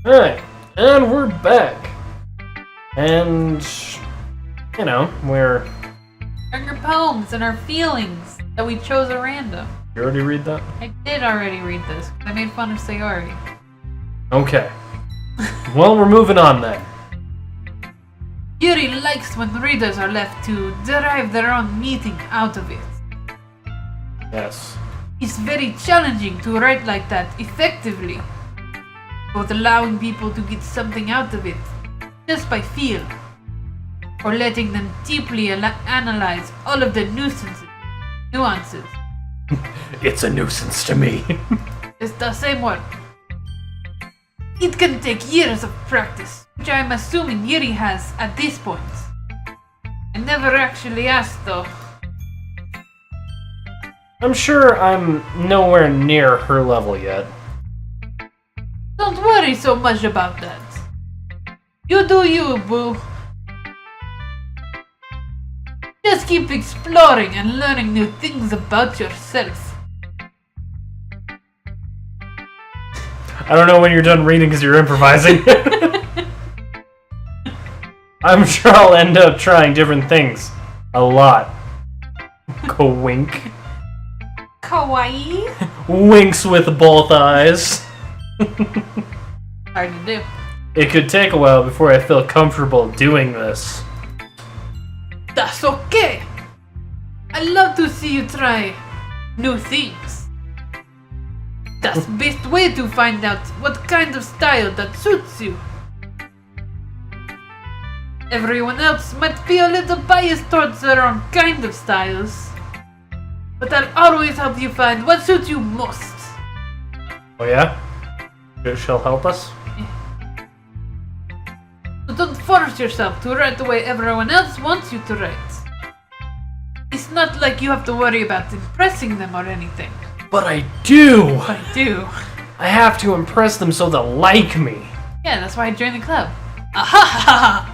Alright, and we're back. And, you know, we're... Our poems and our feelings that we chose at random. You already read that? I did already read this. I made fun of Sayori. Okay. Well, we're moving on then. Yuri likes when readers are left to derive their own meaning out of it. Yes. It's very challenging to write like that effectively, both allowing people to get something out of it just by feel, or letting them deeply analyze all of the nuances. It's a nuisance to me. It's the same word. It can take years of practice, which I'm assuming Yuri has at this point. I never actually asked though. I'm sure I'm nowhere near her level yet. Don't worry so much about that. You do you, boo. Just keep exploring and learning new things about yourself. I don't know when you're done reading because you're improvising. I'm sure I'll end up trying different things. A lot. Go wink. Kawaii? Winks with both eyes. Hard to do. It could take a while before I feel comfortable doing this. That's okay. I love to see you try new things. That's the best way to find out what kind of style that suits you. Everyone else might be a little biased towards their own kind of styles, but I'll always help you find what suits you most. Oh yeah? She'll help us? So don't force yourself to write the way everyone else wants you to write. It's not like you have to worry about impressing them or anything. But I do! But I do. I have to impress them so they'll like me. Yeah, that's why I joined the club. Aha!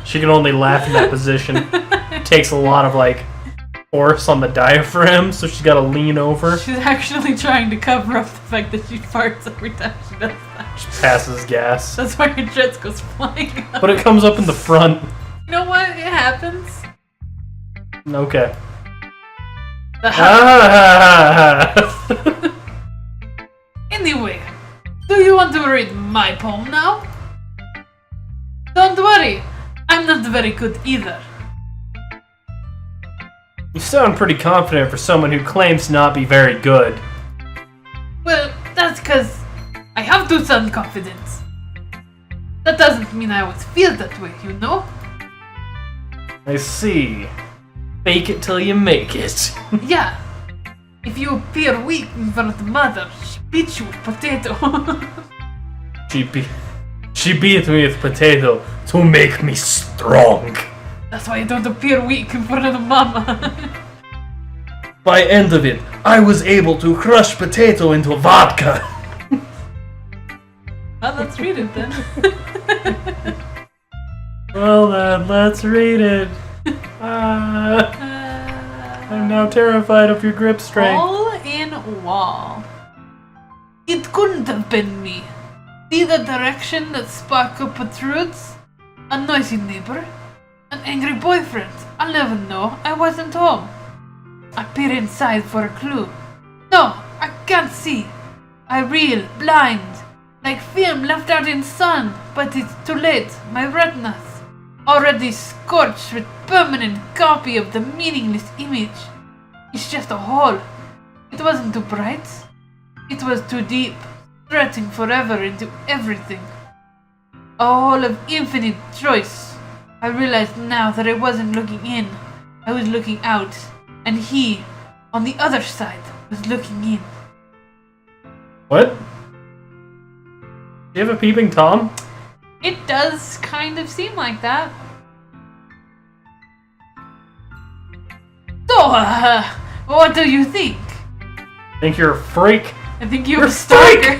She can only laugh in that position. Takes a lot of, force on the diaphragm, so she's gotta lean over. She's actually trying to cover up the fact that she farts every time she does that. She passes gas. That's why her dress goes flying up. But it comes up in the front. You know what? It happens. Okay. Anyway, do you want to read my poem now? Don't worry, I'm not very good either. You sound pretty confident for someone who claims to not be very good. Well, that's because I have to sound confident. That doesn't mean I always feel that way, you know? I see. Fake it till you make it. Yeah. If you appear weak in front of mother, she beats you with potato. She beat me with potato to make me strong. That's why I don't appear weak in front of mama. By end of it, I was able to crush potato into vodka. Well, let's read it then. Well then, let's read it. I'm now terrified of your grip strength. All in wall. It couldn't have been me. See the direction that sparkle protrudes? A noisy neighbor? An angry boyfriend? I'll never know. I wasn't home. I peer inside for a clue. No, I can't see. I reel, blind, like film left out in sun. But it's too late. My retinas already scorched with permanent copy of the meaningless image. It's just a hole. It wasn't too bright. It was too deep, stretching forever into everything. A hole of infinite choice. I realized now that I wasn't looking in. I was looking out. And he, on the other side, was looking in. What? Do you have a peeping Tom? It does kind of seem like that. So, what do you think? Think you're a freak? I think you're You're a stalker.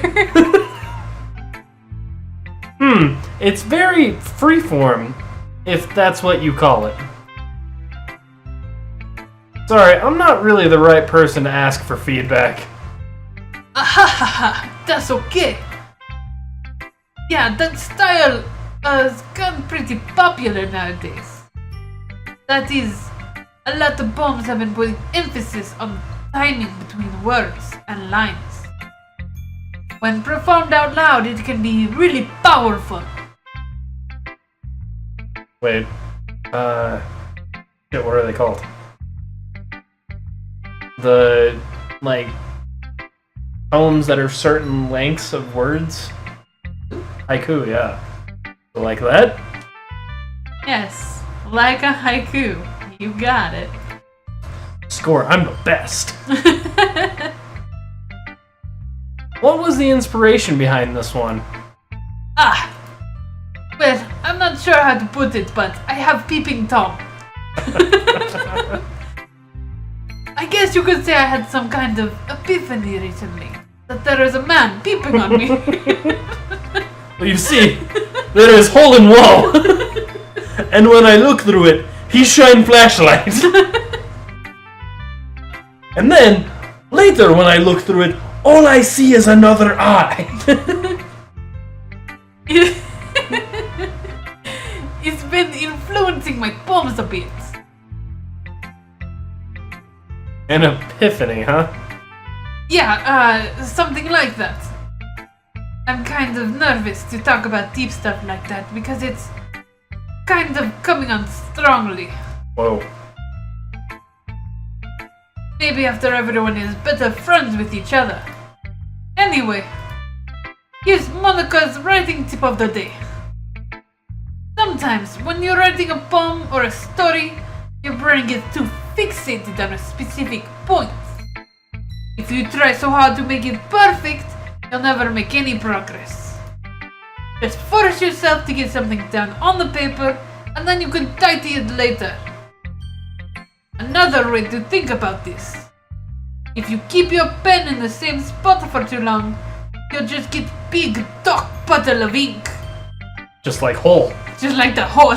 It's very freeform, if that's what you call it. Sorry, I'm not really the right person to ask for feedback. Ahahaha, that's okay. Yeah, that style has gotten pretty popular nowadays. That is, a lot of poems have been putting emphasis on timing between words and lines. When performed out loud, it can be really powerful. Wait, shit, what are they called? The, like, poems that are certain lengths of words? Haiku, yeah. Like that? Yes, like a haiku. You got it. Score, I'm the best. What was the inspiration behind this one? Well, I'm not sure how to put it, but I have peeping Tom. I guess you could say I had some kind of epiphany recently. That there is a man peeping on me. Well, you see, there is hole in wall. And when I look through it, he shine flashlight. And then, later when I look through it, all I see is another eye. It's been influencing my poems a bit. An epiphany, huh? Yeah, something like that. I'm kind of nervous to talk about deep stuff like that because it's kind of coming on strongly. Whoa. Maybe after everyone is better friends with each other. Anyway, here's Monica's writing tip of the day. Sometimes when you're writing a poem or a story, your brain gets too fixated on a specific point. If you try so hard to make it perfect, you'll never make any progress. Just force yourself to get something down on the paper, and then you can tidy it later. Another way to think about this. If you keep your pen in the same spot for too long, you'll just get big dark puddle of ink. Just like hole. Just like the hole.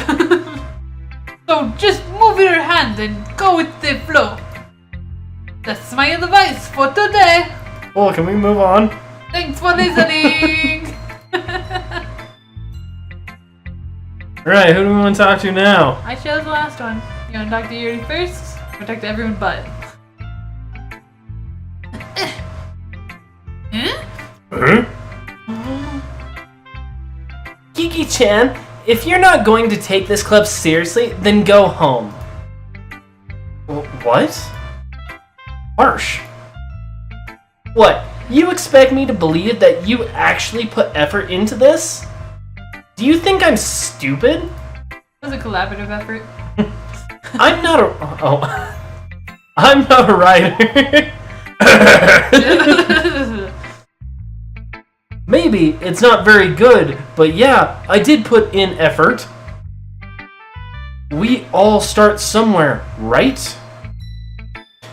So just move your hand and go with the flow. That's my advice for today. Well, can we move on? Thanks for listening. Alright, who do we want to talk to now? I chose the last one. You want to talk to Yuri first? Or talk to everyone but? Huh? Kiki-chan, if you're not going to take this club seriously, then go home. What? Harsh. What? You expect me to believe that you actually put effort into this? Do you think I'm stupid? It was a collaborative effort. I'm not a... I'm not a writer. Maybe it's not very good, but yeah, I did put in effort. We all start somewhere, right?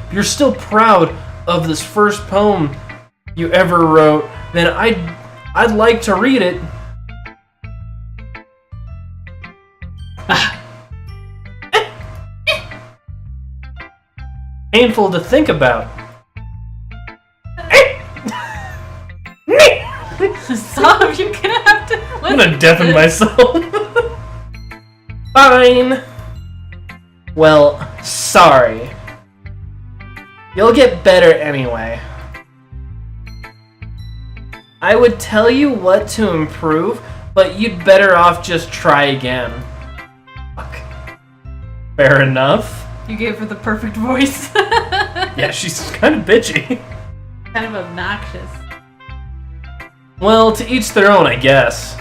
If you're still proud of this first poem you ever wrote, then I'd like to read it. Painful to think about. Stop, you're gonna have to... I'm gonna deafen myself. Fine. Well, sorry. You'll get better anyway. I would tell you what to improve, but you'd better off just try again. Fuck. Fair enough. You gave her the perfect voice. Yeah, she's kind of bitchy. Kind of obnoxious. Well, to each their own, I guess.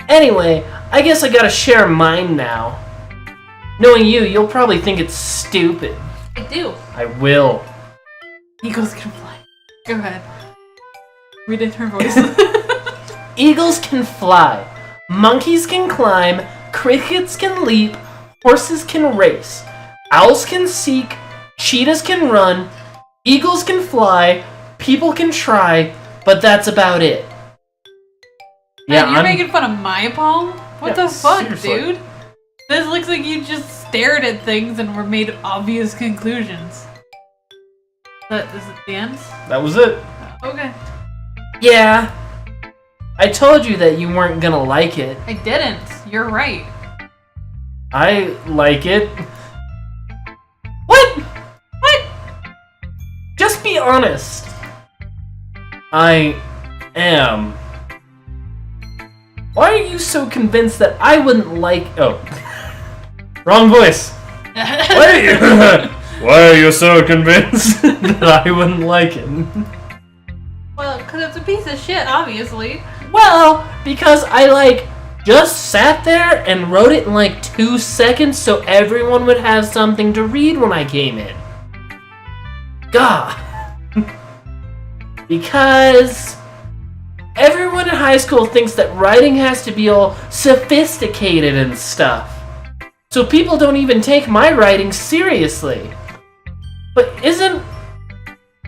Anyway, I guess I gotta share mine now. Knowing you, you'll probably think it's stupid. I do. I will. Eagles can fly. Go ahead. Read it in her voice. Eagles can fly, monkeys can climb, crickets can leap, horses can race, owls can seek, cheetahs can run, eagles can fly, people can try, but that's about it. Man, you're making fun of my poem? What Yeah, the fuck, seriously. dude? This looks like you just stared at things and were made obvious conclusions. But is it the end? That was it. Okay. Yeah. I told you that you weren't gonna like it. I didn't. You're right. I like it. What? What? Just be honest. I am. Why are you so convinced that I wouldn't like... Oh. Wrong voice. Why are you so convinced that I wouldn't like it? Well, because it's a piece of shit, obviously. Well, because I, just sat there and wrote it in, 2 seconds so everyone would have something to read when I came in. God. Because everyone in high school thinks that writing has to be all sophisticated and stuff. So people don't even take my writing seriously. But isn't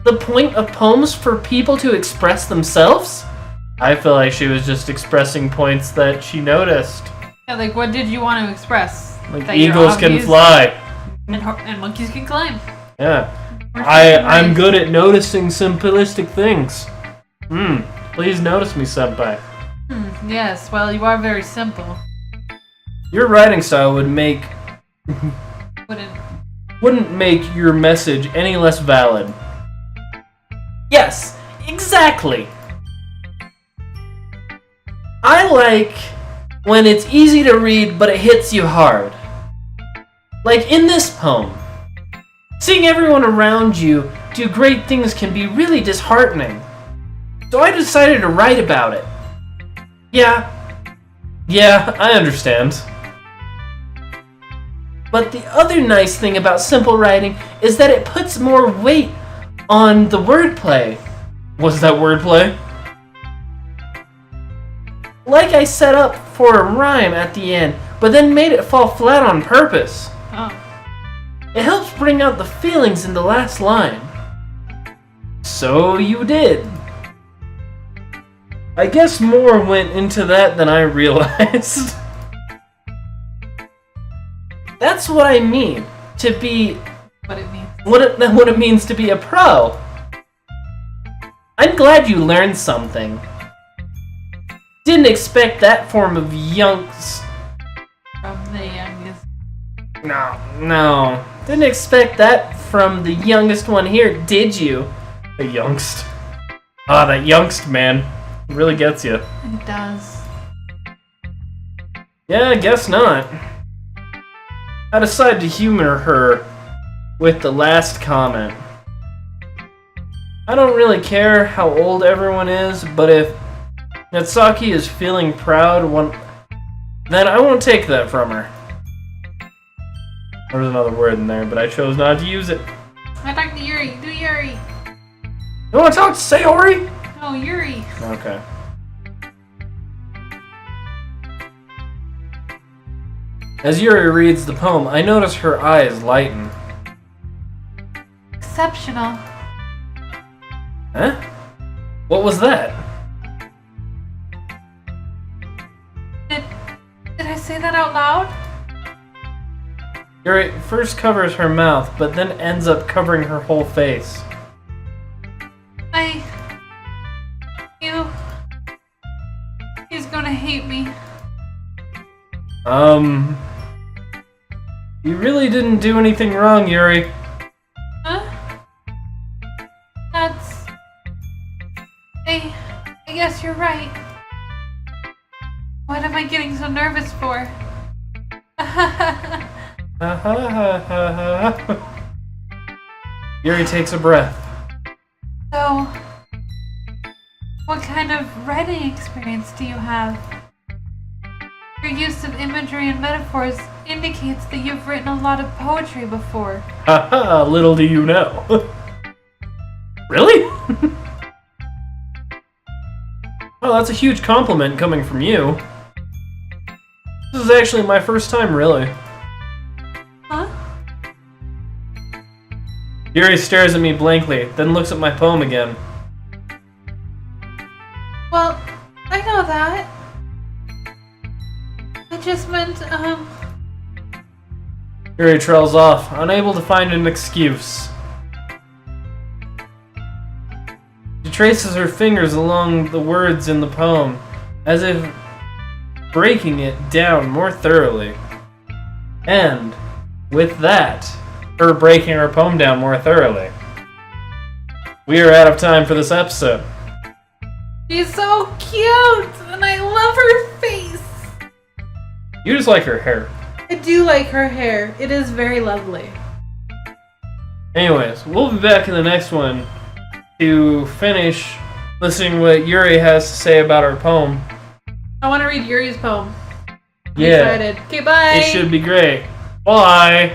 the point of poems for people to express themselves? I feel like she was just expressing points that she noticed. Yeah, what did you want to express? Like That you're eagles can obvious fly. and monkeys can climb. Yeah. We're I'm right. good at noticing simplistic things. Please notice me, senpai. Yes, well, you are very simple. Your writing style wouldn't make your message any less valid. Yes, exactly. I like when it's easy to read, but it hits you hard. Like in this poem. Seeing everyone around you do great things can be really disheartening. So I decided to write about it. Yeah, I understand. But the other nice thing about simple writing is that it puts more weight on the wordplay. Was that wordplay? Like I set up for a rhyme at the end, but then made it fall flat on purpose. Oh. It helps bring out the feelings in the last line. So you did. I guess more went into that than I realized. That's what I mean to be... What it means. What it means to be a pro. I'm glad you learned something. Didn't expect that form of youngs... From the youngest. No. Didn't expect that from the youngest one here, did you? The youngst. That youngst, man. Really gets you. It does. Yeah, I guess not. I decided to humor her with the last comment. I don't really care how old everyone is, but if Natsaki is feeling proud, then I won't take that from her. There was another word in there, but I chose not to use it. I talk to Yuri. Do Yuri. You want to talk to Sayori? No, Yuri. Okay. As Yuri reads the poem, I notice her eyes lighten. Exceptional. Huh? What was that? Did I say that out loud? Yuri first covers her mouth, but then ends up covering her whole face. He's gonna hate me. You really didn't do anything wrong, Yuri. Huh? I guess you're right. What am I getting so nervous for? Yuri takes a breath. So, what kind of writing experience do you have? Your use of imagery and metaphors indicates that you've written a lot of poetry before. Haha, little do you know. Really? Oh, that's a huge compliment coming from you. This is actually my first time, really. Huh? Yuri stares at me blankly, then looks at my poem again. Well, I know that. I just meant, Yuri trails off, unable to find an excuse. To traces her fingers along the words in the poem, as if breaking it down more thoroughly. And with that, her breaking her poem down more thoroughly, we are out of time for this episode. She's so cute, and I love her face. You just like her hair. I do like her hair. It is very lovely. Anyways, we'll be back in the next one to finish listening what Yuri has to say about her poem. I want to read Yuri's poem. I'm Yeah. excited. Okay, bye. It should be great. Bye.